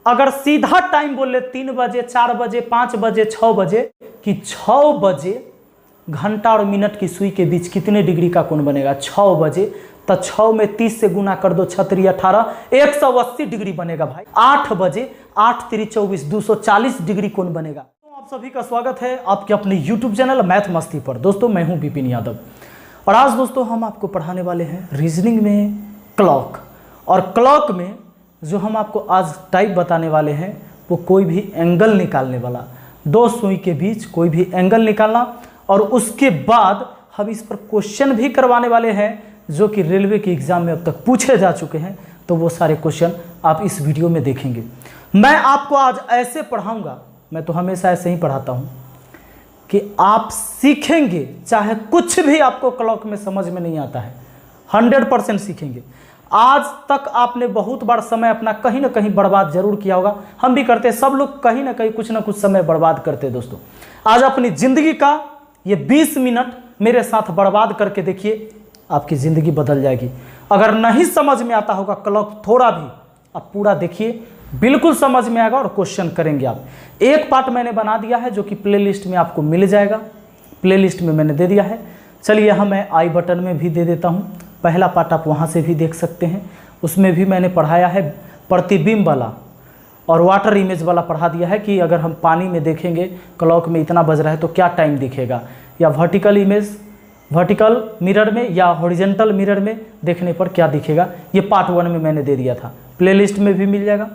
अगर सीधा टाइम बोले 3 बजे 4 बजे 5 बजे 6 बजे कि 6 बजे घंटा और मिनट की सुई के बीच कितने डिग्री का कोण बनेगा? 6 बजे तो 6 में 30 से गुना कर दो, 6 3 18, 180 डिग्री बनेगा भाई। 8 बजे 8 3 24, 240 डिग्री कोण बनेगा। तो आप सभी का स्वागत है आपके अपने YouTube चैनल मैथ मस्ती पर। दोस्तों मैं हूं विपिन यादव और आज दोस्तों हम आपको पढ़ाने वाले हैं रीजनिंग में क्लॉक। और क्लॉक में जो हम आपको आज टाइप बताने वाले हैं वो कोई भी एंगल निकालने वाला, दो सुई के बीच कोई भी एंगल निकालना, और उसके बाद हम इस पर क्वेश्चन भी करवाने वाले हैं जो कि रेलवे के एग्जाम में अब तक पूछे जा चुके हैं। तो वो सारे क्वेश्चन आप इस वीडियो में देखेंगे। मैं आपको आज ऐसे पढ़ाऊंगा, मैं तो हमेशा ऐसे ही पढ़ाता हूं कि आप सीखेंगे, चाहे कुछ भी आपको क्लॉक में समझ में नहीं आता है, 100% सीखेंगे। आज तक आपने बहुत बार समय अपना कहीं ना कहीं बर्बाद जरूर किया होगा, हम भी करते हैं, सब लोग कहीं ना कहीं कुछ ना कुछ समय बर्बाद करते हैं। दोस्तों आज अपनी जिंदगी का ये 20 मिनट मेरे साथ बर्बाद करके देखिए, आपकी ज़िंदगी बदल जाएगी। अगर नहीं समझ में आता होगा क्लॉक थोड़ा भी, आप पूरा देखिए, बिल्कुल समझ में आएगा और क्वेश्चन करेंगे आप। एक पार्ट मैंने बना दिया है जो कि प्लेलिस्ट में आपको मिल जाएगा, प्लेलिस्ट में मैंने दे दिया है। चलिए यहाँ मैं आई बटन में भी दे देता हूँ, पहला पार्ट आप वहाँ से भी देख सकते हैं। उसमें भी मैंने पढ़ाया है प्रतिबिंब वाला और वाटर इमेज वाला पढ़ा दिया है कि अगर हम पानी में देखेंगे क्लॉक में इतना बज रहा है तो क्या टाइम दिखेगा, या वर्टिकल इमेज, वर्टिकल मिरर में या हॉरिजॉन्टल मिरर में देखने पर क्या दिखेगा। ये पार्ट 1 में मैंने दे दिया था, प्लेलिस्ट में भी मिल जाएगा।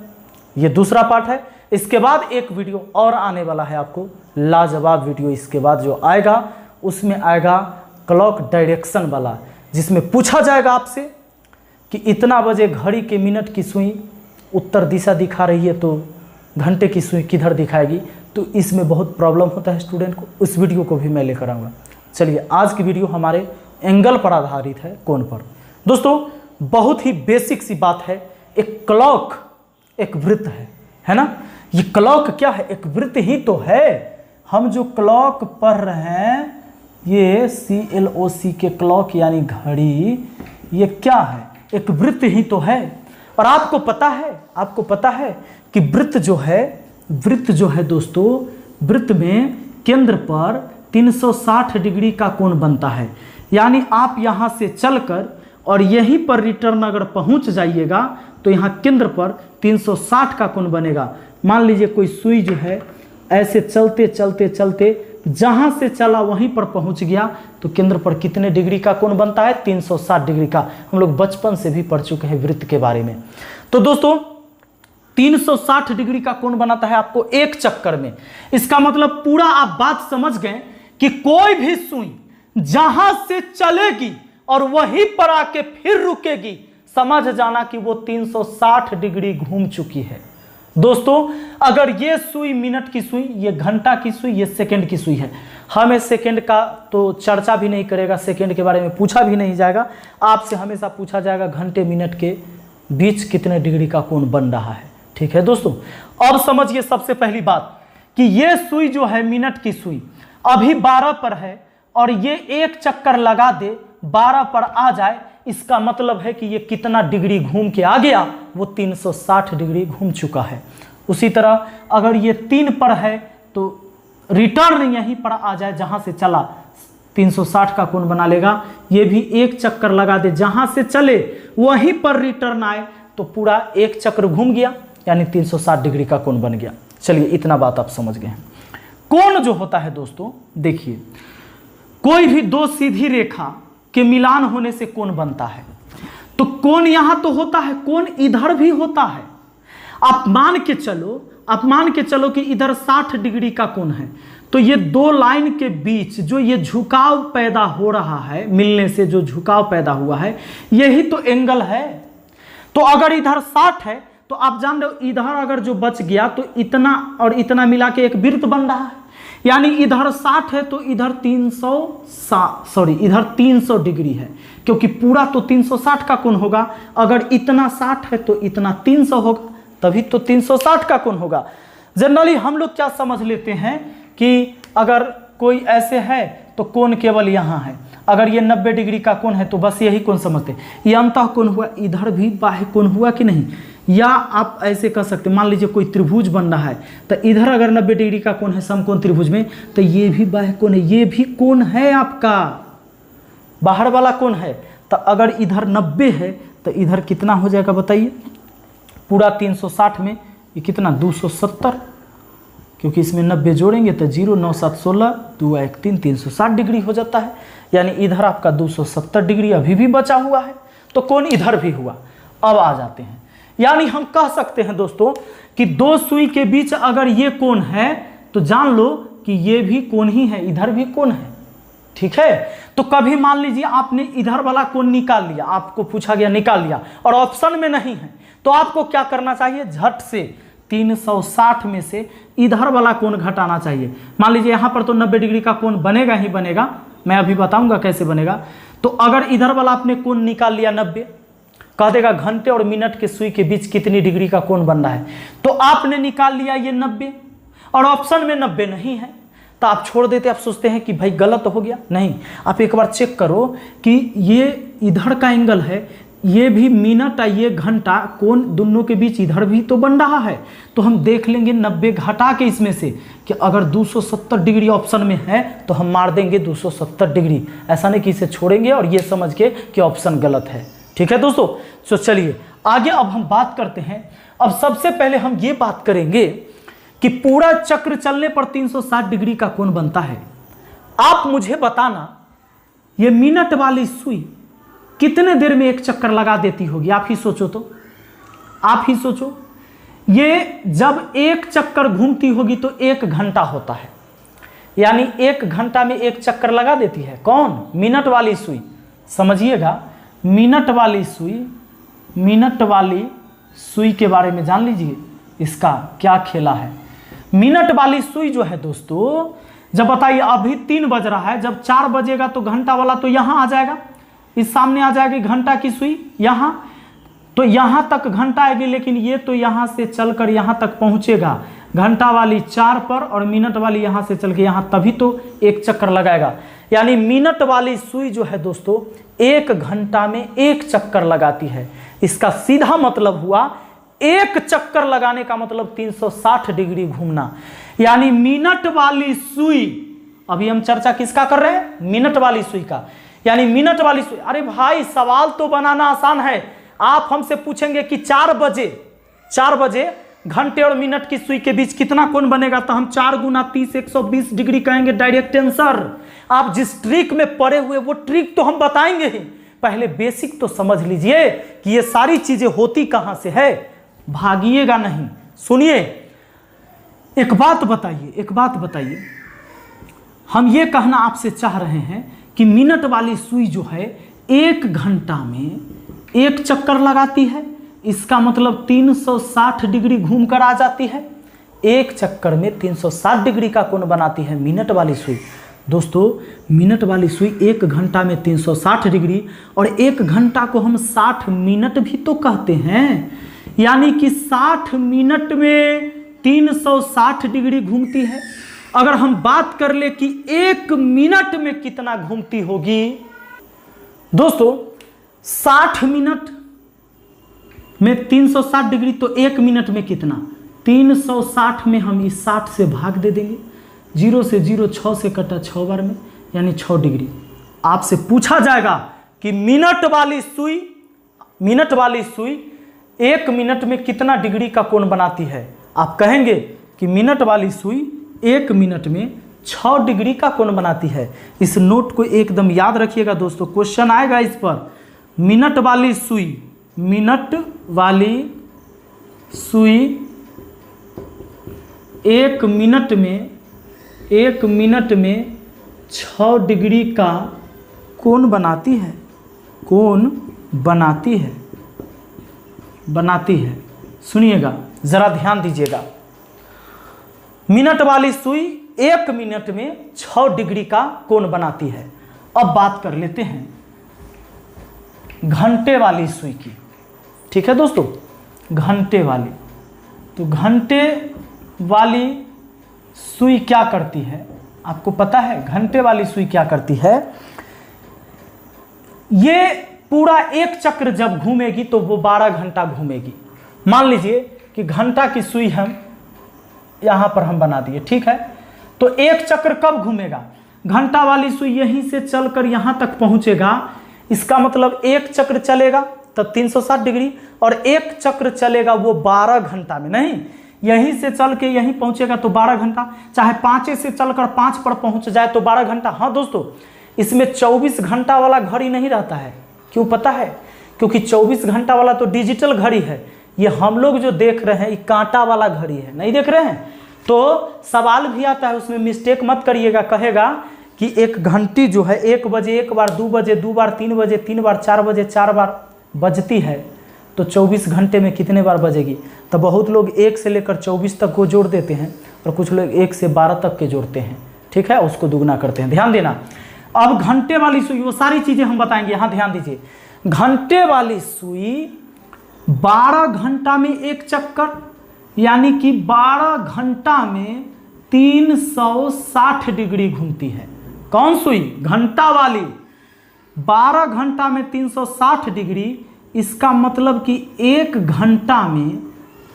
ये दूसरा पार्ट है। इसके बाद एक वीडियो और आने वाला है आपको, लाजवाब वीडियो इसके बाद जो आएगा उसमें आएगा क्लॉक डायरेक्शन वाला, जिसमें पूछा जाएगा आपसे कि इतना बजे घड़ी के मिनट की सुई उत्तर दिशा दिखा रही है तो घंटे की सुई किधर दिखाएगी। तो इसमें बहुत प्रॉब्लम होता है स्टूडेंट को, उस वीडियो को भी मैं लेकर आऊँगा। चलिए आज की वीडियो हमारे एंगल पर आधारित है, कोण पर। दोस्तों बहुत ही बेसिक सी बात है, एक क्लॉक एक वृत्त है ना। ये क्लॉक क्या है? एक वृत्त ही तो है। हम जो क्लॉक पढ़ रहे हैं ये CLOC के क्लॉक यानी घड़ी, ये क्या है? एक वृत्त ही तो है। और आपको पता है कि वृत्त जो है दोस्तों, वृत्त में केंद्र पर 360 डिग्री का कोण बनता है। यानी आप यहाँ से चलकर और यहीं पर रिटर्न अगर पहुँच जाइएगा तो यहाँ केंद्र पर 360 का कोण बनेगा। मान लीजिए कोई सुई जो है ऐसे चलते चलते चलते जहाँ से चला वहीं पर पहुँच गया तो केंद्र पर कितने डिग्री का कोण बनता है? 360 डिग्री का। हम लोग बचपन से भी पढ़ चुके हैं वृत्त के बारे में। तो दोस्तों 360 डिग्री का कोण बनाता है आपको एक चक्कर में। इसका मतलब पूरा आप बात समझ गए कि कोई भी सुई जहां से चलेगी और वहीं पर आके फिर रुकेगी, समझ जाना कि वो 360 डिग्री घूम चुकी है। दोस्तों अगर ये सुई मिनट की सुई, ये घंटा की सुई, ये सेकंड की सुई है, हमें सेकंड का तो चर्चा भी नहीं करेगा, सेकंड के बारे में पूछा भी नहीं जाएगा। आपसे हमेशा पूछा जाएगा घंटे मिनट के बीच कितने डिग्री का कोण बन रहा है। ठीक है दोस्तों, अब समझिए सबसे पहली बात कि ये सुई जो है मिनट की सुई अभी 12 पर है और ये एक चक्कर लगा दे 12 पर आ जाए, इसका मतलब है कि ये कितना डिग्री घूम के आ गया? वो 360 डिग्री घूम चुका है। उसी तरह अगर ये 3 पर है तो रिटर्न यहीं पर आ जाए, जहां से चला 360 का कोण बना लेगा। ये भी एक चक्कर लगा दे, जहां से चले वहीं पर रिटर्न आए तो पूरा एक चक्र घूम गया, यानी 360 डिग्री का कोण बन गया। चलिए इतना बात आप समझ गए हैं। कोण जो होता है दोस्तों, देखिए कोई भी दो सीधी रेखा के मिलान होने से कोण बनता है। तो कोण यहां तो होता है, कोण इधर भी होता है। आप मान के चलो कि इधर 60 डिग्री का कोण है, तो ये दो लाइन के बीच जो ये झुकाव पैदा हो रहा है, मिलने से जो झुकाव पैदा हुआ है, यही तो एंगल है। तो अगर इधर 60 है तो आप जान रहे हो इधर अगर जो बच गया तो इतना और इतना मिला के एक वृत्त बन रहा है। यानी इधर 60 है तो इधर 300 डिग्री है, क्योंकि पूरा तो 360 का कोण होगा। अगर इतना 60 है तो इतना 300 होगा, तभी तो 360 का कोण होगा। जनरली हम लोग क्या समझ लेते हैं कि अगर कोई ऐसे है तो कोण केवल यहाँ है, अगर ये 90 डिग्री का कोण है तो बस यही कोण समझते। ये अंतः कोण हुआ, इधर भी बाह्य कोण हुआ कि नहीं, या आप ऐसे कह सकते, मान लीजिए कोई त्रिभुज बन रहा है, तो इधर अगर 90 डिग्री का कोण है समकोण त्रिभुज में, तो ये भी बाह्य कोण है, ये भी कोण है आपका, बाहर वाला कोण है। तो अगर इधर 90 है तो इधर कितना हो जाएगा बताइए, पूरा 360 में ये कितना 270, क्योंकि इसमें 90 जोड़ेंगे तो 0 9 7 16 2 1 3 360 डिग्री हो जाता है। यानी इधर आपका 270 डिग्री अभी भी बचा हुआ है, तो कोण इधर भी हुआ। अब आ जाते हैं, यानी हम कह सकते हैं दोस्तों कि दो सुई के बीच अगर ये कोण है तो जान लो कि ये भी कोण ही है, इधर भी कोण है, ठीक है। तो कभी मान लीजिए आपने इधर वाला कोण निकाल लिया, आपको पूछा गया निकाल लिया और ऑप्शन में नहीं है, तो आपको क्या करना चाहिए, झट से 360 में से इधर वाला कोण घटाना चाहिए। मान लीजिए यहां पर तो 90 डिग्री का कोण बनेगा ही बनेगा, मैं अभी बताऊंगा कैसे बनेगा। तो अगर इधर वाला आपने कोण निकाल लिया 90, कह देगा घंटे और मिनट के सुई के बीच कितनी डिग्री का कोण बन रहा है, तो आपने निकाल लिया ये 90 और ऑप्शन में 90 नहीं है, तो आप छोड़ देते। आप सोचते हैं कि भाई गलत हो गया, नहीं, आप एक बार चेक करो कि ये इधर का एंगल है, ये भी मिनट है, ये घंटा, कोण दोनों के बीच इधर भी तो बन रहा है। तो हम देख लेंगे 90 घटा के इसमें से कि अगर 270 डिग्री ऑप्शन में है तो हम मार देंगे 270 डिग्री, ऐसा नहीं कि इसे छोड़ेंगे और ये समझ के कि ऑप्शन गलत है, ठीक है दोस्तों। तो चलिए आगे अब हम बात करते हैं। अब सबसे पहले हम ये बात करेंगे कि पूरा चक्र चलने पर 360 डिग्री का कोण बनता है। आप मुझे बताना ये मिनट वाली सुई कितने देर में एक चक्कर लगा देती होगी, आप ही सोचो, तो आप ही सोचो। ये जब एक चक्कर घूमती होगी तो 1 घंटा होता है, यानी 1 घंटा में एक चक्कर लगा देती है। कौन? मिनट वाली सुई। समझिएगा, मिनट वाली सुई के बारे में जान लीजिए, इसका क्या खेला है। मिनट वाली सुई जो है दोस्तों, जब बताइए अभी 3 बज रहा है, जब 4 बजेगा तो घंटा वाला तो यहां आ जाएगा, इस सामने आ जाएगी घंटा की सुई यहां, तो यहां तक घंटा आएगी, लेकिन ये तो यहां से चलकर यहां तक पहुंचेगा, घंटा वाली 4 पर और मिनट वाली यहां से चल के यहां, तभी तो एक चक्कर लगाएगा। यानी मिनट वाली सुई जो है दोस्तों 1 घंटा में एक चक्कर लगाती है। इसका सीधा मतलब हुआ एक चक्कर लगाने का मतलब 360 डिग्री घूमना। यानी मिनट वाली सुई, अभी हम चर्चा किसका कर रहे हैं, मिनट वाली सुई का। यानी मिनट वाली सुई, अरे भाई सवाल तो बनाना आसान है। आप हमसे पूछेंगे कि 4 बजे घंटे और मिनट की सुई के बीच कितना कोण बनेगा, तो हम 4 गुना 30 120 डिग्री कहेंगे, डायरेक्ट आंसर। आप जिस ट्रिक में पड़े हुए वो ट्रिक तो हम बताएंगे ही, पहले बेसिक तो समझ लीजिए कि ये सारी चीजें होती कहां से है, भागिएगा नहीं। सुनिए, एक बात बताइए, हम ये कहना आपसे चाह रहे हैं कि मिनट वाली सुई जो है 1 घंटा में एक चक्कर लगाती है, इसका मतलब 360 डिग्री घूमकर आ जाती है। एक चक्कर में 360 डिग्री का कोण बनाती है मिनट वाली सुई। दोस्तों मिनट वाली सुई 1 घंटा में 360 डिग्री, और 1 घंटा को हम 60 मिनट भी तो कहते हैं, यानी कि 60 मिनट में 360 डिग्री घूमती है। अगर हम बात कर ले कि 1 मिनट में कितना घूमती होगी, दोस्तों 60 मिनट में 360 डिग्री, तो 1 मिनट में कितना, 360 में हम इस 60 से भाग दे देंगे, 0 से 0 6 से कटा 6 बार में, यानी 6 डिग्री। आपसे पूछा जाएगा कि मिनट वाली सुई 1 मिनट में कितना डिग्री का कोण बनाती है, आप कहेंगे कि मिनट वाली सुई 1 मिनट में 6 डिग्री का कोण बनाती है। इस नोट को एकदम याद रखिएगा दोस्तों, क्वेश्चन आएगा इस पर। मिनट वाली सुई 1 मिनट में 6 डिग्री का कोण बनाती है। सुनिएगा, जरा ध्यान दीजिएगा, मिनट वाली सुई 1 मिनट में 6 डिग्री का कोण बनाती है। अब बात कर लेते हैं घंटे वाली सुई की, ठीक है दोस्तों, घंटे वाली। तो घंटे वाली सुई क्या करती है, आपको पता है घंटे वाली सुई क्या करती है? ये पूरा एक चक्र जब घूमेगी तो वो 12 घंटा घूमेगी। मान लीजिए कि घंटा की सुई हम यहां पर हम बना दिए, ठीक है। तो एक चक्र कब घूमेगा, घंटा वाली सुई यहीं से चलकर यहां तक पहुंचेगा, इसका मतलब एक चक्र चलेगा तो 360 डिग्री, और एक चक्र चलेगा वो 12 घंटा में, नहीं यहीं से चल के यहीं पहुंचेगा तो 12 घंटा, चाहे 5 से चलकर 5 पर पहुंच जाए तो 12 घंटा। हाँ दोस्तों, इसमें 24 घंटा वाला घड़ी नहीं रहता है, क्यों पता है, क्योंकि 24 घंटा वाला तो डिजिटल घड़ी है, ये हम लोग जो देख रहे हैं ये कांटा वाला घड़ी है, नहीं देख रहे हैं। तो सवाल भी आता है उसमें, मिस्टेक मत करिएगा, कहेगा कि एक घंटी जो है 1 बजे 1 बार, 2 बजे 2 बार, 3 बजे 3 बार, 4 बजे 4 बार बजती है, तो 24 घंटे में कितने बार बजेगी। तो बहुत लोग 1 से लेकर 24 तक को जोड़ देते हैं और कुछ लोग 1 से 12 तक के जोड़ते हैं, ठीक है, उसको दुगना करते हैं, ध्यान देना। अब घंटे वाली सुई, वो सारी चीजें हम बताएंगे, यहाँ ध्यान दीजिए। घंटे वाली सुई 12 घंटा में एक चक्कर, यानी कि 12 घंटा में 360 डिग्री घूमती है। कौन सुई, घंटा वाली 12 घंटा में 360 डिग्री, इसका मतलब कि 1 घंटा में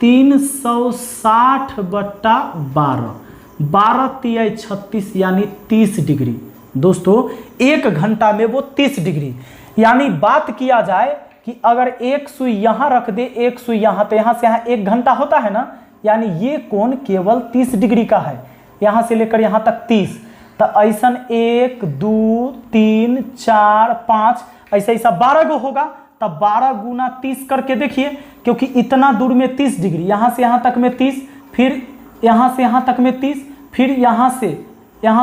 360 बटा 12, 12 तिया 36 यानी 30 डिग्री। दोस्तों 1 घंटा में वो 30 डिग्री, यानी बात किया जाए कि अगर एक सुई यहां रख दे, एक सुई यहां, तो यहां से यहां 1 घंटा होता है ना, यानी ये कोण केवल 30 डिग्री का है, यहां से लेकर यहां तक 30। तो ऐसा 1 2 3 4 5 ऐसा 12 गो होगा, तब 12 गुना 30 करके देखिए, क्योंकि इतना दूर में 30 डिग्री, यहां से यहां तक में 30, फिर यहां से यहां तक में 30, फिर यहां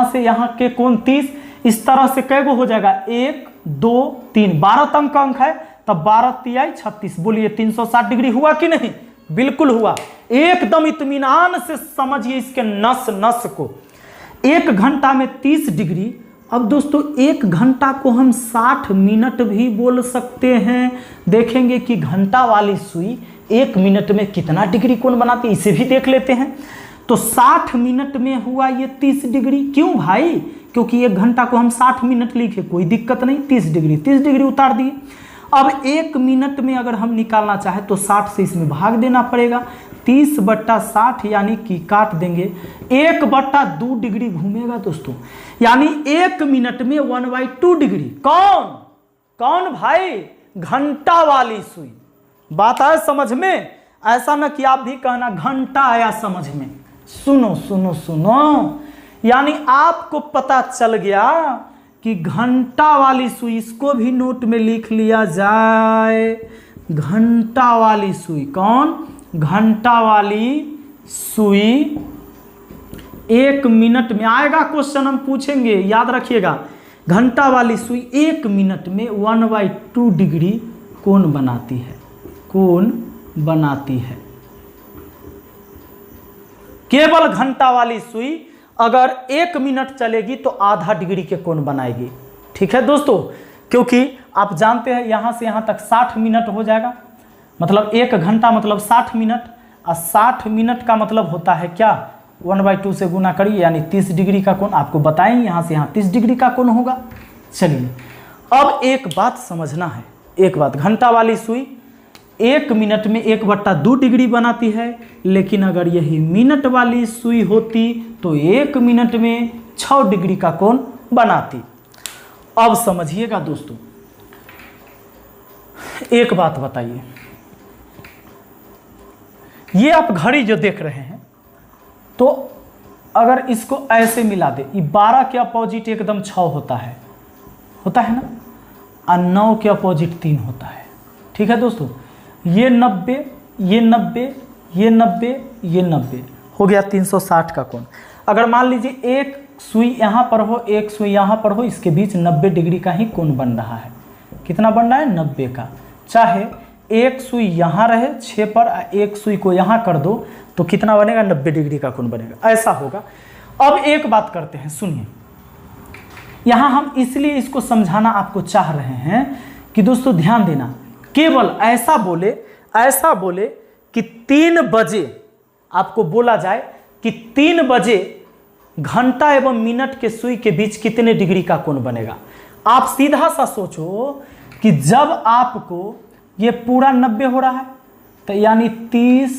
से यहां के कोण 30, इस तरह से कै गो हो जाएगा, 1 2 3, 12 तक का अंक है, तब 12 तिया 36, बोलिए 360 डिग्री हुआ कि नहीं, बिल्कुल हुआ। एकदम इत्मीनान से समझिए इसके नस नस को। 1 घंटा में 30 डिग्री। अब दोस्तों 1 घंटा को हम 60 मिनट भी बोल सकते हैं। देखेंगे कि घंटा वाली सुई 1 मिनट में कितना डिग्री कोण बनाती है, इसे भी देख लेते हैं। तो 60 मिनट में हुआ ये 30 डिग्री, क्यों भाई, क्योंकि 1 घंटा को हम 60 मिनट लिखे, कोई दिक्कत नहीं, 30 डिग्री उतार दिए। अब 1 मिनट में अगर हम निकालना चाहे तो 60 से इसमें भाग देना पड़ेगा, 30 बट्टा 60 यानी कि काट देंगे, 1 बट्टा 2 डिग्री घूमेगा दोस्तों, यानी 1 मिनट में 1/2 डिग्री। कौन भाई, घंटा वाली सुई। बात आया समझ में, ऐसा ना कि आप भी कहना घंटा आया समझ में। सुनो, यानी आपको पता चल गया कि घंटा वाली सुई, इसको भी नोट में लिख लिया जाए, घंटा वाली सुई। कौन, घंटा वाली सुई 1 मिनट में आएगा क्वेश्चन, हम पूछेंगे, याद रखिएगा। घंटा वाली सुई 1 मिनट में 1/2 डिग्री कोण बनाती है, केवल घंटा वाली सुई अगर 1 मिनट चलेगी तो आधा डिग्री के कोण बनाएगी, ठीक है दोस्तों। क्योंकि आप जानते हैं यहां से यहां तक 60 मिनट हो जाएगा, मतलब 1 घंटा मतलब 60 मिनट, और 60 मिनट का मतलब होता है क्या, 1/2 से गुना करिए, यानी 30 डिग्री का कोण आपको बताएं, यहां से यहां 30 डिग्री का कोण होगा। चलिए अब एक बात समझना है, एक बात, घंटा वाली सुई 1 मिनट में 1/2 डिग्री बनाती है, लेकिन अगर यही मिनट वाली सुई होती तो 1 मिनट में 6 डिग्री का कोण बनाती। अब समझिएगा दोस्तों, एक बात बताइए, ये आप घड़ी जो देख रहे हैं, तो अगर इसको ऐसे मिला दे, ये 12 के अपोजिट एकदम 6 होता है ना, और 9 के अपोजिट 3 होता है, ठीक है दोस्तों। ये 90, ये 90, ये 90, ये 90 हो गया 360 का कोण। अगर मान लीजिए एक सुई यहाँ पर हो, एक सुई यहाँ पर हो, इसके बीच 90 डिग्री का ही कोण बन रहा है। कितना बन रहा है, 90 का। चाहे एक सुई यहाँ रहे 6 पर, एक सुई को यहाँ कर दो तो कितना बनेगा, 90 डिग्री का कोण बनेगा, ऐसा होगा। अब एक बात करते हैं, सुनिए, यहाँ हम इसलिए इसको समझाना आपको चाह रहे हैं कि दोस्तों ध्यान देना, केवल ऐसा बोले कि 3 बजे आपको बोला जाए कि 3 बजे घंटा एवं मिनट के सुई के बीच कितने डिग्री का कोण बनेगा। आप सीधा सा सोचो कि जब आपको ये पूरा 90 हो रहा है, तो यानी 30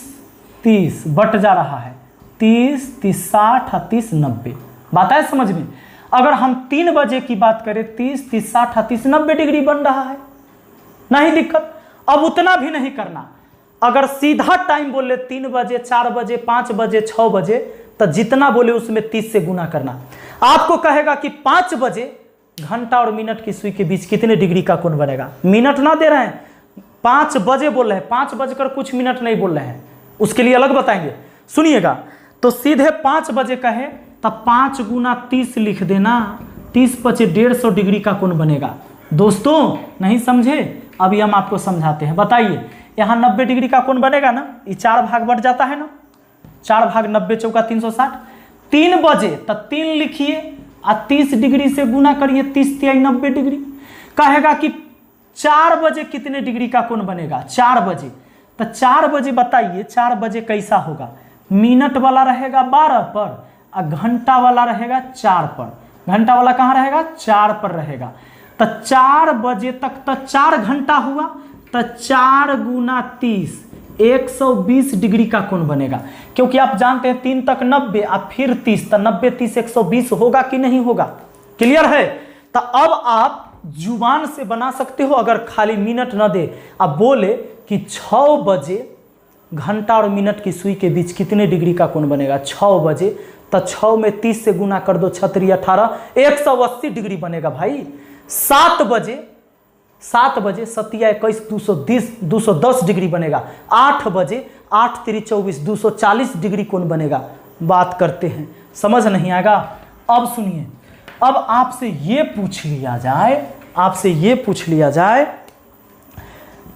30 बट जा रहा है, 30 30 60 30 90। बात है समझ में? अगर हम 3 बजे की बात करें 30 30 60 30 90 डिग्री बन रहा है, नहीं दिक्कत। अब उतना भी नहीं करना, अगर सीधा टाइम बोले 3 बजे 4 बजे 5 बजे 6 बजे, तो जितना बोले उसमें 30 से गुना करना। आपको कहेगा कि 5 बजे घंटा और मिनट की सुई के बीच कितने डिग्री का कोण बनेगा। मिनट ना दे रहे हैं, 5 बजे बोल रहे हैं, 5 बजकर कुछ मिनट नहीं बोल रहे हैं, उसके लिए अलग बताएंगे, सुनिएगा। तो सीधे 5 बजे कहे तब 5 गुना 30 लिख देना, 30 पचे 150 डिग्री का कोण बनेगा। दोस्तों नहीं समझे? अभी हम आपको समझाते हैं। बताइए, यहाँ 90 डिग्री का कोण बनेगा ना, ये 4 भाग बढ़ जाता है ना, 4 भाग 90 चौका 360। 3 बजे तो 3 लिखिए और 30 डिग्री से गुना करिए, 30 तिहाई 90 डिग्री। कहेगा कि 4 बजे कितने डिग्री का कोण बनेगा, 4 बजे। तो 4 बजे बताइए, 4 बजे कैसा होगा? मिनट वाला रहेगा 12 पर और घंटा वाला रहेगा 4 पर। घंटा वाला कहाँ रहेगा? 4 पर रहेगा। तो 4 बजे तक तो 4 घंटा हुआ, तो 4 गुना 30 120 डिग्री का कोण बनेगा। क्योंकि आप जानते हैं 3 तक 90 और फिर 30, तो 90 30 120 होगा कि नहीं होगा? क्लियर है? तो अब आप जुबान से बना सकते हो, अगर खाली मिनट न दे, अब बोले कि 6 बजे घंटा और मिनट की सुई के बीच कितने डिग्री का कोण बनेगा। 6 बजे तो 6 में 30 से गुना कर दो, 6 3 18 180 डिग्री बनेगा भाई। 7 बजे 7 21 210 डिग्री बनेगा। 8 बजे 8 3 24 240 डिग्री कोण बनेगा। बात करते हैं, समझ नहीं आएगा? अब सुनिए, अब आपसे ये पूछ लिया जाए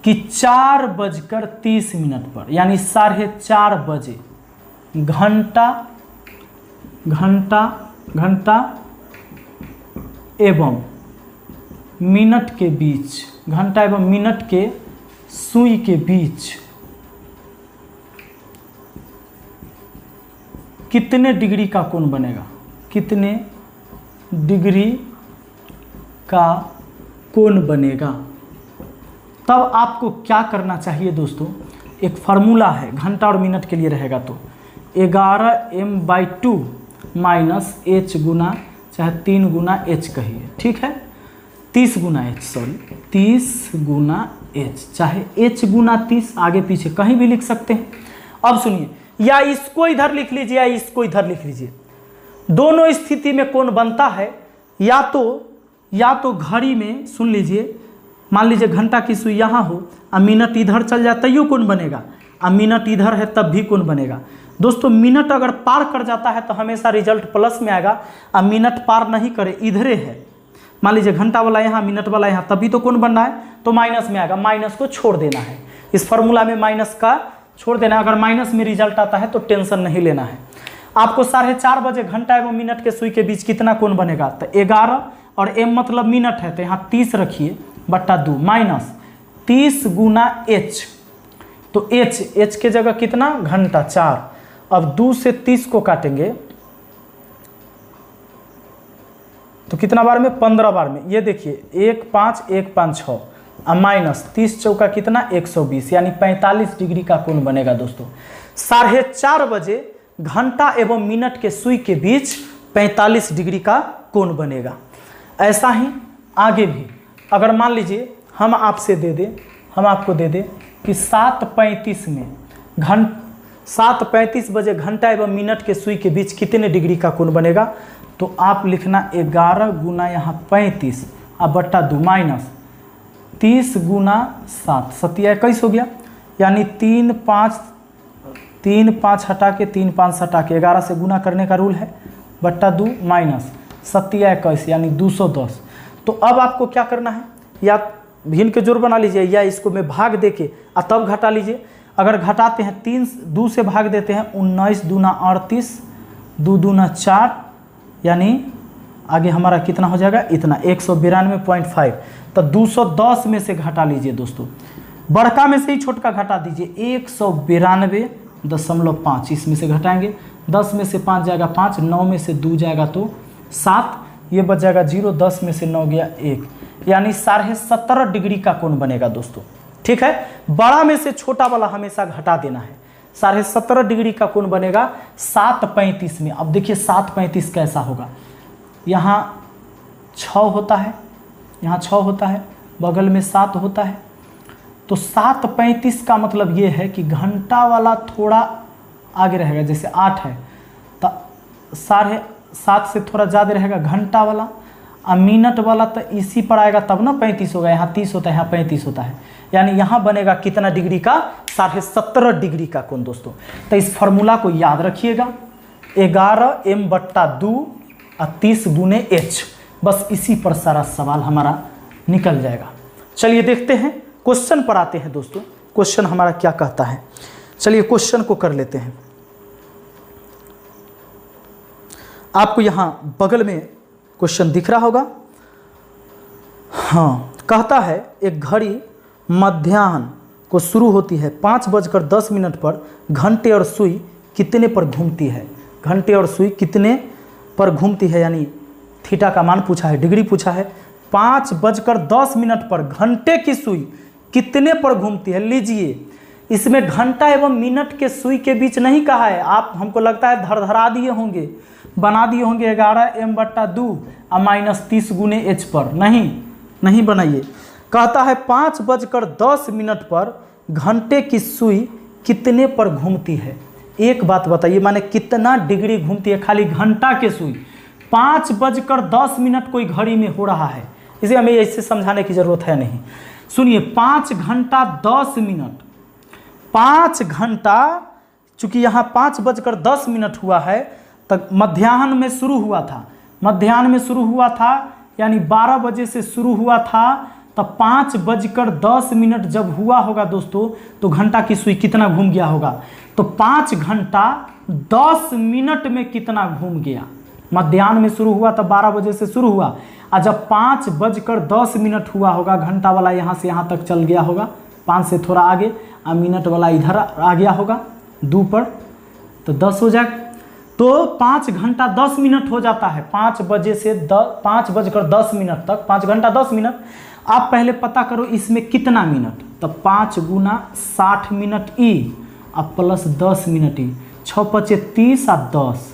कि 4:30 पर यानी 4:30 बजे घंटा एवं मिनट के बीच, घंटा एवं मिनट के सुई के बीच कितने डिग्री का कोण बनेगा, कितने डिग्री का कोण बनेगा। तब आपको क्या करना चाहिए दोस्तों? एक फार्मूला है, घंटा और मिनट के लिए रहेगा तो 11m/2 माइनस h गुना, चाहे 3 गुना h कहिए, ठीक है, 30 गुना h, चाहे h गुना 30 आगे पीछे कहीं भी लिख सकते हैं। अब सुनिए, या इसको इधर लिख लीजिए या इसको इधर लिख लीजिए। दोनों स्थिति में कोण बनता है, या तो घड़ी में, सुन लीजिए, मान लीजिए घंटा की सुई यहाँ हो और मिनट इधर चल जाए तैयो कोण बनेगा, और मिनट इधर है तब भी कोण बनेगा। दोस्तों मिनट अगर पार कर जाता है तो हमेशा रिजल्ट प्लस में आएगा, और मिनट पार नहीं करे, इधरे है, मान लीजिए घंटा वाला यहाँ मिनट वाला यहाँ, तभी तो कोण बन रहा है, तो माइनस में आएगा। माइनस को छोड़ देना है, इस फार्मूला में माइनस का छोड़ देना है। अगर माइनस में रिजल्ट आता है तो टेंशन नहीं लेना है। आपको 4:30 बजे घंटा एवं मिनट के सुई के बीच कितना कोण बनेगा? तो 11 और m मतलब मिनट है, तो यहाँ 30 रखिए बट्टा 2 माइनस 30 गुना h, तो h के जगह कितना? घंटा 4। अब 2 से 30 को काटेंगे तो कितना बार में? 15 बार में। ये देखिए 1 5 1 5 6 और माइनस 30 चौका कितना? 120, यानी 45 डिग्री का कोण बनेगा दोस्तों। 4:30 बजे घंटा एवं मिनट के सुई के बीच 45 डिग्री का कोण बनेगा। ऐसा ही आगे भी, अगर मान लीजिए हम आपको दे दें कि 7:35 में 7:35 बजे घंटा एवं मिनट के सुई के बीच कितने डिग्री का कोण बनेगा, तो आप लिखना 11 गुना यहाँ 35 और बट्टा 2 माइनस 30 गुना 7, 7 21 हो गया, यानी 3 5 हटा के 3 5 हटा के 11 से गुना करने का रूल है, बट्टा 2 माइनस 7 21 यानी 210। तो अब आपको क्या करना है, या भिन्न के जोड़ बना लीजिए या इसको में भाग दे के तब घटा लीजिए। अगर घटाते हैं 2 से भाग देते हैं 19 दूना 38, 2 दूना 4, यानी आगे हमारा कितना हो जाएगा? इतना 192.5। तो 210 में से घटा लीजिए दोस्तों, बड़का में से ही छोटका घटा दीजिए, 192.5 इसमें से घटाएंगे। 10 में से 5 जाएगा 5, 9 में से 2 जाएगा तो 7, ये बच जाएगा 0, 10 में से 9 गया 1, यानी 17.5 डिग्री का कोण बनेगा दोस्तों। ठीक है, बड़ा में से छोटा वाला हमेशा घटा देना है। 17.5 डिग्री का कोण बनेगा 7:35 में। अब देखिए 7:35 कैसा होगा, यहाँ 6 होता है, यहाँ 6 होता है, बगल में 7 होता है, तो 7:35 का मतलब ये है कि घंटा वाला थोड़ा आगे रहेगा, जैसे 8 है तो 7.5 से थोड़ा ज़्यादा रहेगा घंटा वाला, और मिनट वाला तो इसी पर आएगा तब ना 35 होगा, यहाँ 30 होता है, यहाँ 35 होता है, यानी यहाँ बनेगा कितना डिग्री का, 17.5 डिग्री का कोण दोस्तों। तो इस फार्मूला को याद रखिएगा, 11m/2 और 30 × h, बस इसी पर सारा सवाल हमारा निकल जाएगा। चलिए देखते हैं, क्वेश्चन पर आते हैं दोस्तों। क्वेश्चन हमारा क्या कहता है, चलिए क्वेश्चन को कर लेते हैं। आपको यहाँ बगल में क्वेश्चन दिख रहा होगा। हाँ, कहता है एक घड़ी मध्याह्न को शुरू होती है 5:10 पर, घंटे और सुई कितने पर घूमती है। घंटे और सुई कितने पर घूमती है, यानी थीटा का मान पूछा है, डिग्री पूछा है। 5:10 पर घंटे की सुई कितने पर घूमती है। लीजिए, इसमें घंटा एवं मिनट के सुई के बीच नहीं कहा है, आप हमको लगता है धरा दिए होंगे, बना दिए होंगे 11m/2 और -30 × h पर। नहीं बनाइए। कहता है 5:10 पर घंटे की सुई कितने पर घूमती है। एक बात बताइए, माने कितना डिग्री घूमती है खाली घंटा के सुई। 5:10 कोई घड़ी में हो रहा है, इसे हमें ऐसे समझाने की जरूरत है नहीं। सुनिए, 5 घंटा 10 मिनट, 5 घंटा, चूंकि यहाँ 5:10 हुआ है, तक मध्याह्न में शुरू हुआ था, मध्याह्न में शुरू हुआ था, यानी 12 बजे से शुरू हुआ था, तब 5:10 जब हुआ होगा दोस्तों, तो घंटा की सुई कितना घूम गया होगा। तो 5 घंटा 10 मिनट में कितना घूम गया। मध्याह्न में शुरू हुआ तब 12 बजे से शुरू हुआ, और जब 5:10 हुआ होगा, घंटा वाला यहाँ से यहाँ तक चल गया होगा, 5 से थोड़ा आगे, और मिनट वाला इधर आ गया होगा 2 पर, तो 10 हो जाएगा। तो 5 घंटा 10 मिनट हो जाता है, 5 बजे से 5:10 तक, 5 घंटा 10 मिनट। आप पहले पता करो इसमें कितना मिनट, तब 5 × 60 मिनट ई और +10 मिनट ई, 6×5 30 और 10,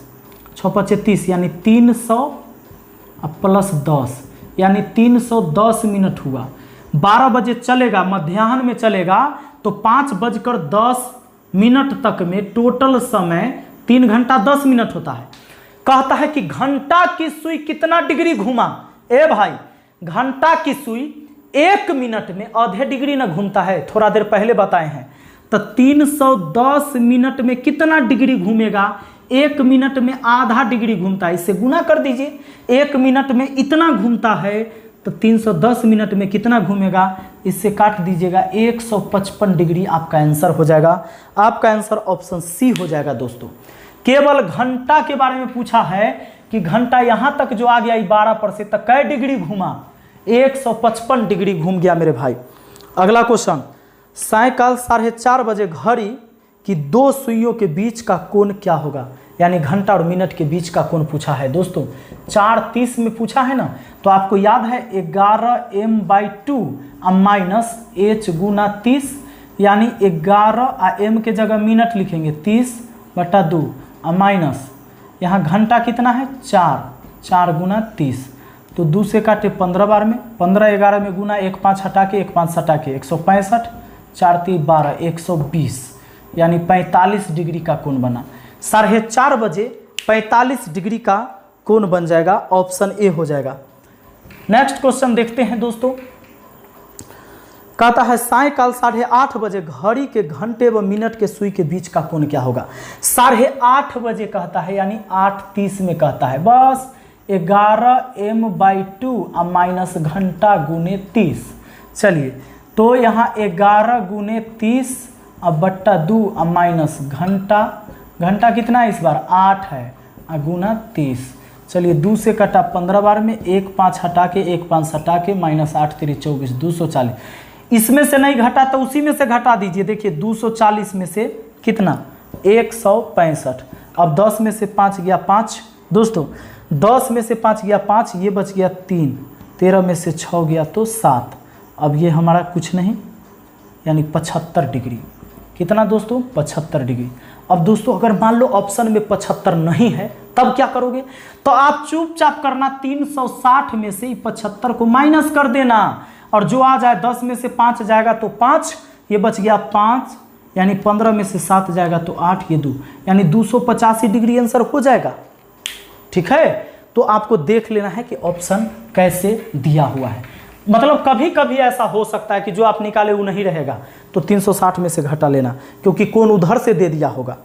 6×5 30 यानी 300 और +10 यानी 310 मिनट हुआ। 12 बजे चलेगा, मध्याह्न में चलेगा, तो 5:10 तक में टोटल समय 3 घंटा 10 मिनट होता है। कहता है कि घंटा की सुई कितना डिग्री घूमा। ए भाई, घंटा की सुई 1 मिनट में आधे डिग्री ना घूमता है, थोड़ा देर पहले बताए हैं। तो 310 मिनट में कितना डिग्री घूमेगा, 1 मिनट में आधा डिग्री घूमता है, इससे गुना कर दीजिए। 1 मिनट में इतना घूमता है, तो 310 मिनट में कितना घूमेगा, इससे काट दीजिएगा, 155 डिग्री आपका आंसर हो जाएगा। आपका आंसर ऑप्शन सी हो जाएगा दोस्तों। केवल घंटा के बारे में पूछा है कि घंटा यहाँ तक जो आ गया 12 पर से, तक कै डिग्री घूमा, 155 डिग्री घूम गया मेरे भाई। अगला क्वेश्चन, सायकाल 4:30 बजे घड़ी की 2 सुइयों के बीच का कोण क्या होगा। यानी घंटा और मिनट के बीच का कोण पूछा है दोस्तों। 4:30 में पूछा है ना, तो आपको याद है 11m/2 -h × 30, यानी 11 और m के जगह मिनट लिखेंगे, 30/2 और माइनस यहाँ घंटा कितना है 4 × 30, तो 2 से काटे 15 बार में, 15 11 में गुना, 1 5 हटा के 1 5 हटा के 165, 4 3 12 120, यानी 45 डिग्री का कोण बना। 4:30 बजे 45 डिग्री का कोण बन जाएगा, ऑप्शन ए हो जाएगा। नेक्स्ट क्वेश्चन देखते हैं दोस्तों। कहता है सायकाल 8:30 बजे घड़ी के घंटे व मिनट के सुई के बीच का कोण क्या होगा। 8:30 बजे कहता है, यानी 8:30 में कहता है, बस 11m/2 माइनस घंटा × 30। चलिए, तो यहाँ 11 × 30 बट्टा 2 माइनस घंटा कितना है इस बार 8 है, गुना 30। चलिए 2 से कटा 15 बार में, 1 5 हटा के 1 5 हटा के, -8 3 24, 240। इसमें से नहीं घटा तो उसी में से घटा दीजिए। देखिए 240 में से कितना 165। अब 10 में से 5 गया 5 दोस्तों, 10 में से 5 गया 5, ये बच गया 3, 13 में से 6 गया तो 7। अब ये हमारा कुछ नहीं, यानी 75 डिग्री। कितना दोस्तों? 75 डिग्री। अब दोस्तों अगर मान लो ऑप्शन में 75 नहीं है तब क्या करोगे? तो आप चुपचाप करना 360 में से 75 को माइनस कर देना, और जो आ जाए 10 में से 5 जाएगा तो 5, ये बच गया 5, यानी 15 में से 7 जाएगा तो 8, ये 2, यानी 285 डिग्री आंसर हो जाएगा। ठीक है, तो आपको देख लेना है कि ऑप्शन कैसे दिया हुआ है। मतलब कभी कभी ऐसा हो सकता है कि जो आप निकाले वो नहीं रहेगा, तो 360 में से घटा लेना, क्योंकि कौन उधर से दे दिया होगा।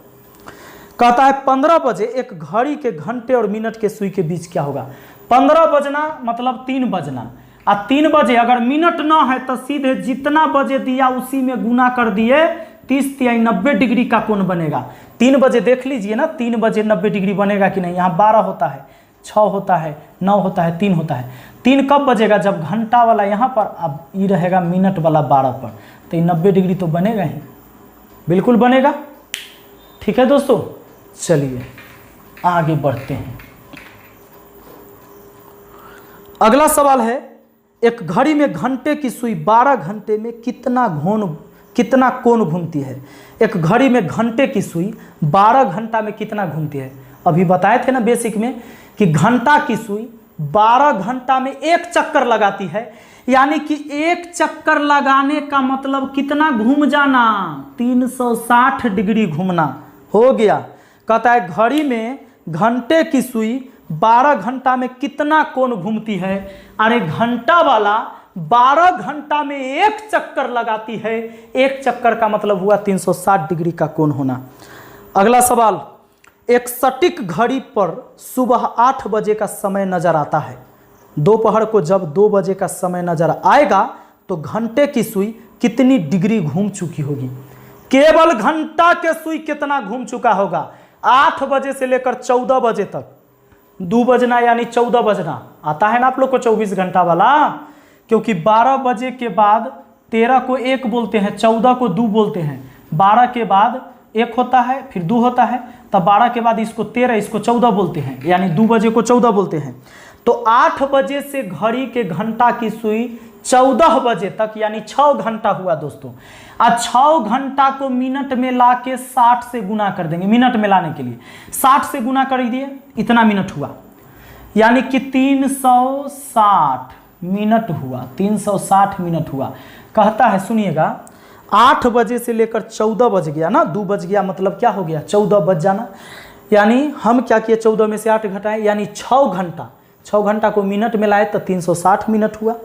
कहता है 15 बजे एक घड़ी के घंटे और मिनट के सुई के बीच क्या होगा? 15 बजना मतलब 3 बजना, और 3 बजे अगर मिनट ना है तो सीधे जितना बजे दिया उसी में गुना कर दिए, 30 या 90 डिग्री का कोण बनेगा। 3 बजे देख लीजिए ना, 3 बजे 90 डिग्री बनेगा कि नहीं? यहाँ 12 होता है, 6 होता है, 9 होता है, 3 होता है। 3 कब बजेगा? जब घंटा वाला यहाँ पर, अब ये रहेगा मिनट वाला 12 पर, तो 90 डिग्री तो बनेगा ही, बिल्कुल बनेगा। ठीक है दोस्तों, चलिए आगे बढ़ते हैं। अगला सवाल है, एक घड़ी में घंटे की सुई 12 घंटे में कितना कोण घूमती है? एक घड़ी में घंटे की सुई 12 घंटा में कितना घूमती है? अभी बताए थे ना बेसिक में कि घंटा की सुई 12 घंटा में एक चक्कर लगाती है, यानी कि एक चक्कर लगाने का मतलब कितना घूम जाना? 360 डिग्री घूमना हो गया। कहता है घड़ी में घंटे की सुई 12 घंटा में कितना कोण घूमती है? अरे घंटा वाला 12 घंटा में एक चक्कर लगाती है, एक चक्कर का मतलब हुआ 360 डिग्री का कोण होना। अगला सवाल, एक सटीक घड़ी पर सुबह 8 बजे का समय नजर आता है। दोपहर को जब 2 बजे का समय नजर आएगा तो घंटे की सुई कितनी डिग्री घूम चुकी होगी? केवल घंटा के सुई कितना घूम चुका होगा? 8 बजे से लेकर 14 बजे तक, 2 बजना यानी 14 बजना आता है ना आप लोग को 24 घंटा वाला, क्योंकि 12 बजे के बाद 13 को 1 बोलते हैं, 14 को 2 बोलते हैं, 12 के बाद 1 होता है, फिर 2 होता है, तब 12 के बाद इसको 13, इसको 14 बोलते हैं, यानी 2 बजे को 14 बोलते हैं। तो 8 बजे से घड़ी के घंटा की सुई 14 बजे तक, यानी 6 घंटा हुआ दोस्तों। आज 6 घंटा को मिनट में ला के 60 से गुना कर देंगे, मिनट में लाने के लिए 60 से गुना कर दिए, इतना मिनट हुआ, यानी कि 360 मिनट हुआ, 360 मिनट हुआ। कहता है सुनिएगा, 8 बजे से लेकर 14 बज गया ना, 2 बज गया मतलब क्या हो गया? 14 बज जाना, यानी हम क्या किए? 14 में से 8 घटाए, यानी 6 घंटा। 6 घंटा को मिनट में लाए तो 360 मिनट हुआ।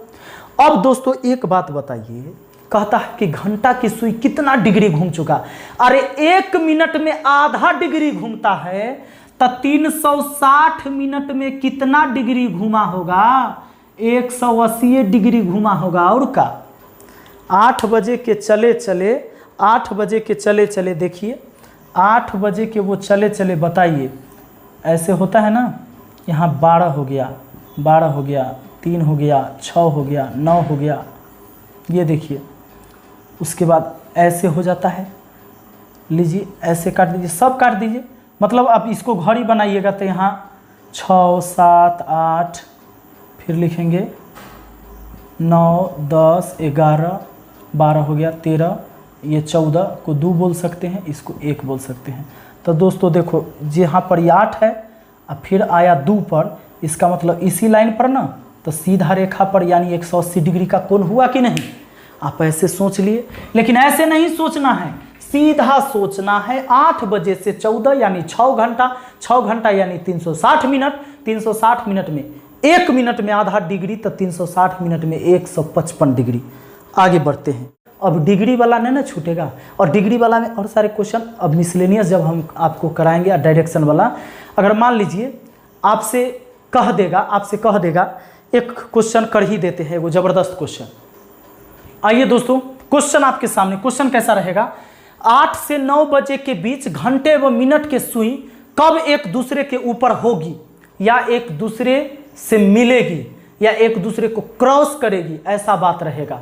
अब दोस्तों एक बात बताइए, कहता है कि घंटा की सुई कितना डिग्री घूम चुका? अरे 1 मिनट में आधा डिग्री घूमता है, तो 360 मिनट में कितना डिग्री घूमा होगा? 180 डिग्री घूमा होगा। और का 8 बजे के चले चले, 8 बजे के चले चले, देखिए 8 बजे के वो चले चले, बताइए ऐसे होता है ना, यहाँ 12 हो गया, 12 हो गया, 3 हो गया, 6 हो गया, 9 हो गया, ये देखिए, उसके बाद ऐसे हो जाता है, लीजिए ऐसे काट दीजिए, सब काट दीजिए, मतलब आप इसको घड़ी बनाइएगा तो यहाँ 6, 7, 8, फिर लिखेंगे 9, 10, 11, 12 हो गया, 13, ये 14 को 2 बोल सकते हैं, इसको 1 बोल सकते हैं। तो दोस्तों देखो, जहाँ पर ये 8 है और फिर आया 2 पर, इसका मतलब इसी लाइन पर ना, तो सीधा रेखा पर यानी 180 डिग्री का कोण हुआ कि नहीं? आप ऐसे सोच लिए, लेकिन ऐसे नहीं सोचना है, सीधा सोचना है। 8 बजे से 14 यानी 6 घंटा, 6 घंटा यानी 360 मिनट, 360 मिनट में 1 मिनट में आधा डिग्री, तो 360 मिनट में 155 डिग्री। आगे बढ़ते हैं, अब डिग्री वाला नहीं ना छूटेगा, और डिग्री वाला में और सारे क्वेश्चन अब मिसलेनियस जब हम आपको कराएंगे, या डायरेक्शन वाला, अगर मान लीजिए आपसे कह देगा एक क्वेश्चन कर ही देते हैं, वो जबरदस्त क्वेश्चन। आइए दोस्तों, क्वेश्चन आपके सामने, क्वेश्चन कैसा रहेगा? 8 से 9 बजे के बीच घंटे व मिनट के सुई कब एक दूसरे के ऊपर होगी, या एक दूसरे से मिलेगी, या एक दूसरे को क्रॉस करेगी, ऐसा बात रहेगा।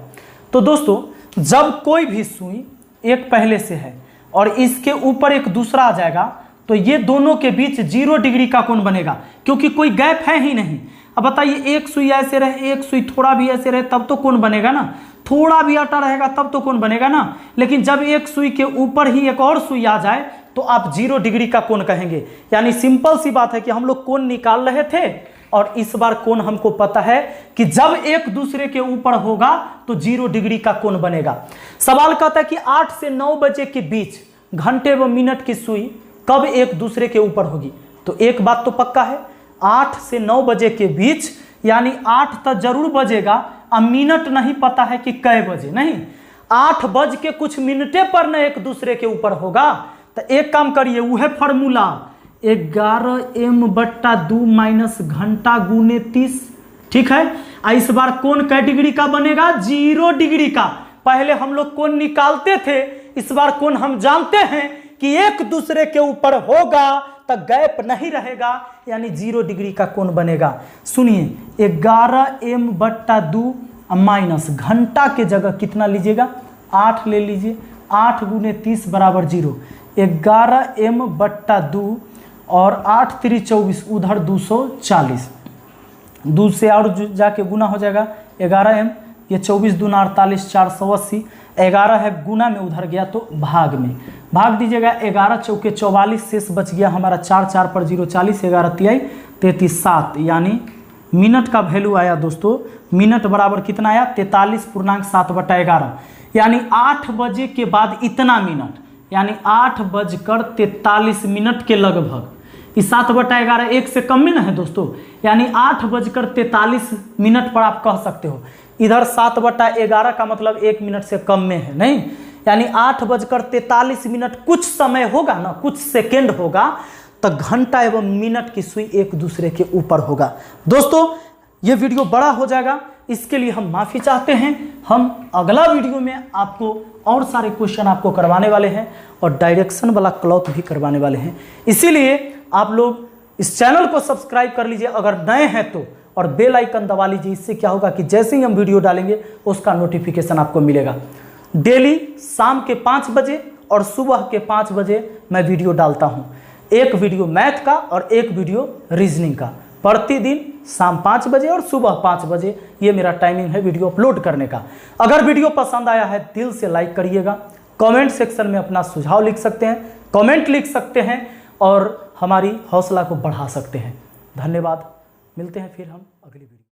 तो दोस्तों जब कोई भी सुई एक पहले से है और इसके ऊपर एक दूसरा आ जाएगा, तो ये दोनों के बीच 0 डिग्री का कोण बनेगा, क्योंकि कोई गैप है ही नहीं। अब बताइए, एक सुई ऐसे रहे, एक सुई थोड़ा भी ऐसे रहे, तब तो कोण बनेगा ना। थोड़ा भी आटा रहेगा तब तो कोण बनेगा ना। लेकिन जब एक सुई के ऊपर ही एक और सुई आ जाए तो आप 0 डिग्री का कोण कहेंगे। यानी सिंपल सी बात है कि हम लोग कोण निकाल रहे थे और इस बार कोण हमको पता है कि जब एक दूसरे के ऊपर होगा तो 0 डिग्री का कोण बनेगा। सवाल कहता है कि 8 से 9 बजे के बीच घंटे व मिनट की सुई कब एक दूसरे के ऊपर होगी। तो एक बात तो पक्का है, 8 से 9 बजे के बीच, यानी 8 तक जरूर बजेगा। अब मिनट नहीं पता है कि कै बजे, नहीं 8 बज के कुछ मिनटे पर न एक दूसरे के ऊपर होगा। तो एक काम करिए, वह फॉर्मूला 11m/2 माइनस घंटा गुने 30, ठीक है। इस बार कोण कै डिग्री का बनेगा, 0 डिग्री का। पहले हम लोग कोण निकालते थे, इस बार कोण हम जानते हैं कि एक दूसरे के ऊपर होगा तो गैप नहीं रहेगा, यानी 0 डिग्री का कोण बनेगा। सुनिए, 11m/2 माइनस घंटा के जगह कितना लीजिएगा, 8 ले लीजिए। 8 गुने 30 बराबर 0। 11m/2 और 8 3 24, उधर 240, 2 से और जाके गुना हो जाएगा 11m, ये 24 दूना 48, 480। 11 है गुना में, उधर गया तो भाग में, भाग दीजिएगा। 11 चौके 44, शेष बच गया हमारा 4, 4 पर 0, 40, 11 तिहाई 33, 7, यानी मिनट का वैल्यू आया दोस्तों। मिनट बराबर कितना आया, 43.7/11, यानी 8 बजे के बाद इतना मिनट, यानी 8:43 के लगभग। इस 7/11 1 से कम में ना है दोस्तों, यानी 8:43 पर आप कह सकते हो। इधर 7/11 का मतलब 1 मिनट से कम में है, नहीं, यानी 8:43 कुछ समय होगा ना, कुछ सेकेंड होगा, तो घंटा एवं मिनट की सुई एक दूसरे के ऊपर होगा। दोस्तों ये वीडियो बड़ा हो जाएगा, इसके लिए हम माफ़ी चाहते हैं। हम अगला वीडियो में आपको और सारे क्वेश्चन आपको करवाने वाले हैं और डायरेक्शन वाला क्लॉथ भी करवाने वाले हैं। इसीलिए आप लोग इस चैनल को सब्सक्राइब कर लीजिए अगर नए हैं तो, और बेल आइकन दबा लीजिए। इससे क्या होगा कि जैसे ही हम वीडियो डालेंगे उसका नोटिफिकेशन आपको मिलेगा। डेली शाम के 5 बजे और सुबह के 5 बजे मैं वीडियो डालता हूँ, एक वीडियो मैथ का और एक वीडियो रीजनिंग का। प्रतिदिन शाम 5 बजे और सुबह 5 बजे ये मेरा टाइमिंग है वीडियो अपलोड करने का। अगर वीडियो पसंद आया है दिल से लाइक करिएगा, कमेंट सेक्शन में अपना सुझाव लिख सकते हैं, कमेंट लिख सकते हैं और हमारी हौसला को बढ़ा सकते हैं। धन्यवाद, मिलते हैं फिर हम अगली वीडियो।